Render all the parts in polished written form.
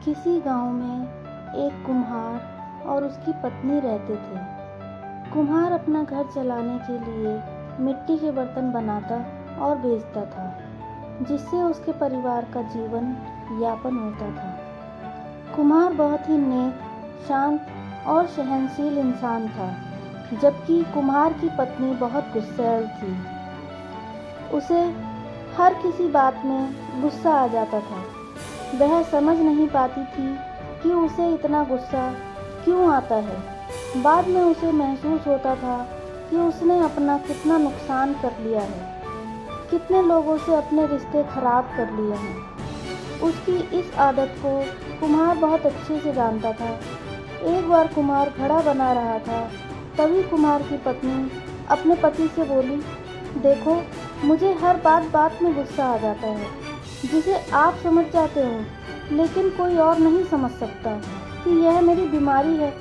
किसी गांव में एक कुम्हार और उसकी पत्नी रहते थे। कुम्हार अपना घर चलाने के लिए मिट्टी के बर्तन बनाता और बेचता था, जिससे उसके परिवार का जीवन यापन होता था। कुम्हार बहुत ही नेक, शांत और सहनशील इंसान था, जबकि कुम्हार की पत्नी बहुत गुस्सैल थी। उसे हर किसी बात में गुस्सा आ जाता था। वह समझ नहीं पाती थी कि उसे इतना गुस्सा क्यों आता है। बाद में उसे महसूस होता था कि उसने अपना कितना नुकसान कर लिया है, कितने लोगों से अपने रिश्ते खराब कर लिए हैं। उसकी इस आदत को कुम्हार बहुत अच्छे से जानता था। एक बार कुम्हार घड़ा बना रहा था, तभी कुम्हार की पत्नी अपने पति से बोली, देखो, मुझे हर बात में गुस्सा आ जाता है, जिसे आप समझ जाते हो, लेकिन कोई और नहीं समझ सकता कि यह मेरी बीमारी है।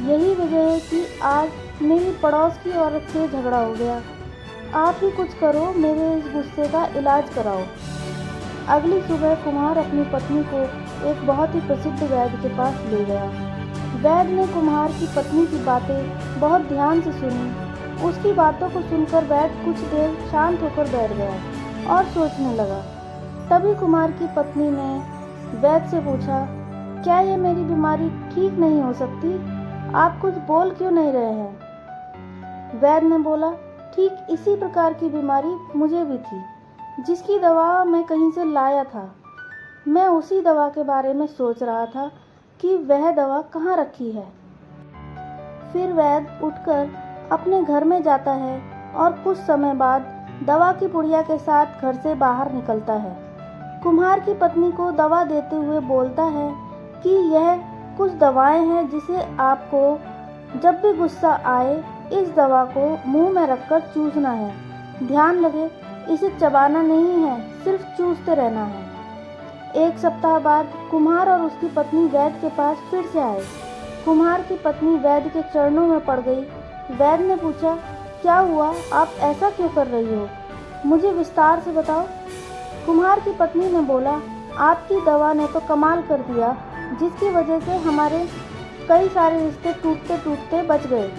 यही वजह है कि आज मेरी पड़ोस की औरत से झगड़ा हो गया। आप ही कुछ करो, मेरे इस गुस्से का इलाज कराओ। अगली सुबह कुम्हार अपनी पत्नी को एक बहुत ही प्रसिद्ध वैद्य के पास ले गया। वैद्य ने कुम्हार की पत्नी की बातें बहुत ध्यान से सुनी। उसकी बातों को सुनकर वैद्य कुछ देर शांत होकर बैठ गया और सोचने लगा। तभी कुम्हार की पत्नी ने वैद्य से पूछा, क्या यह मेरी बीमारी ठीक नहीं हो सकती? आप कुछ बोल क्यों नहीं रहे हैं? वैद्य ने बोला, ठीक इसी प्रकार की बीमारी मुझे भी थी, जिसकी दवा मैं कहीं से लाया था। मैं उसी दवा के बारे में सोच रहा था कि वह दवा कहाँ रखी है। फिर वैद्य उठकर अपने घर में जाता है और कुछ समय बाद दवा की पुड़िया के साथ घर से बाहर निकलता है। कुम्हार की पत्नी को दवा देते हुए बोलता है कि यह कुछ दवाएं हैं जिसे आपको जब भी गुस्सा आए इस दवा को मुंह में रखकर चूसना है। ध्यान रहे, इसे चबाना नहीं है, सिर्फ चूसते रहना है। एक सप्ताह बाद कुम्हार और उसकी पत्नी वैद्य के पास फिर से आए। कुम्हार की पत्नी वैद्य के चरणों में पड़ गई। वैद्य ने पूछा, क्या हुआ? आप ऐसा क्यों कर रही हो? मुझे विस्तार से बताओ। कुम्हार की पत्नी ने बोला, आपकी दवा ने तो कमाल कर दिया, जिसकी वजह से हमारे कई सारे रिश्ते टूटते टूटते बच गए।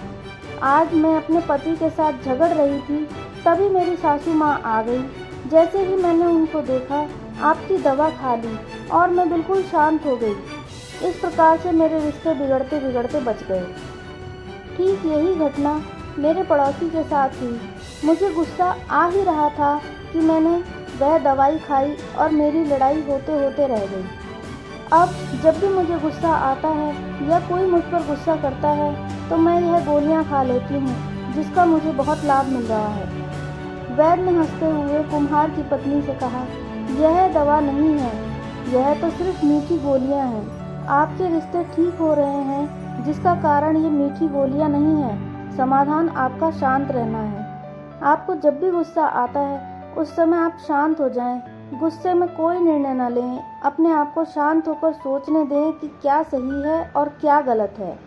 आज मैं अपने पति के साथ झगड़ रही थी, तभी मेरी सासू माँ आ गई। जैसे ही मैंने उनको देखा, आपकी दवा खा ली और मैं बिल्कुल शांत हो गई। इस प्रकार से मेरे रिश्ते बिगड़ते बिगड़ते बच गए। ठीक यही घटना मेरे पड़ोसी के साथ हुई। मुझे गुस्सा आ ही रहा था कि मैंने वह दवाई खाई और मेरी लड़ाई होते होते रह गई। अब जब भी मुझे गुस्सा आता है या कोई मुझ पर गुस्सा करता है, तो मैं यह गोलियां खा लेती हूँ, जिसका मुझे बहुत लाभ मिल रहा है। वैद्य ने हंसते हुए कुम्हार की पत्नी से कहा, यह दवा नहीं है, यह तो सिर्फ मीठी गोलियां हैं। आपके रिश्ते ठीक हो रहे हैं, जिसका कारण ये मीठी गोलियां नहीं है। समाधान आपका शांत रहना है। आपको जब भी गुस्सा आता है, उस समय आप शांत हो जाएं। गुस्से में कोई निर्णय न लें। अपने आप को शांत होकर सोचने दें कि क्या सही है और क्या गलत है।